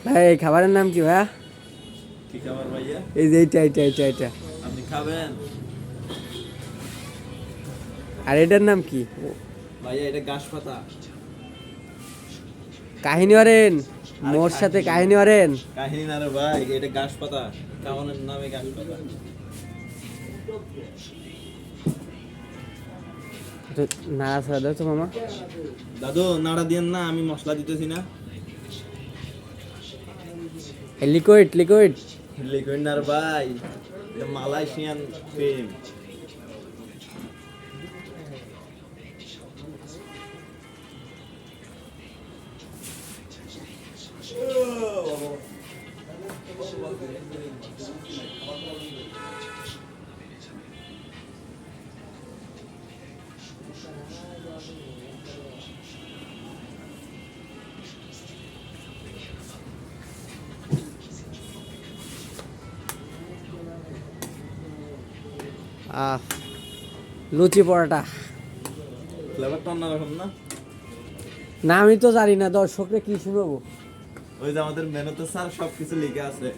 ভাই এই খাবারের নাম কি ভাইয়া? কি খাবার ভাইয়া? এই যে এইটা। আপনি খাবেন? আর এটার নাম কি? ভাইয়া এটা ঘাস পাতা। কাহিনী অরেন, আরে মোর সাথে কাহিনী কাহিনী অরেন। কাহিনী না রে ভাই, এটা ঘাস পাতা। কামানের নামে ঘাস পাতা। নাড়া ছাড়া দাও তো মামা। দাদু নাড়া দিয়েন না, আমি মশলা দিতেছি না। লিকুইড লিকুইড না রে ভাই, এটা মালয়েশিয়ান ক্রিম। আহ লুচি পরোটা। ফ্লেভারটা অন্যরকম না? না আমি তো জানি না, দর্শকরা কি শুনবো। ওই যে আমাদের মেনুতে স্যার সবকিছু লিখে আছে।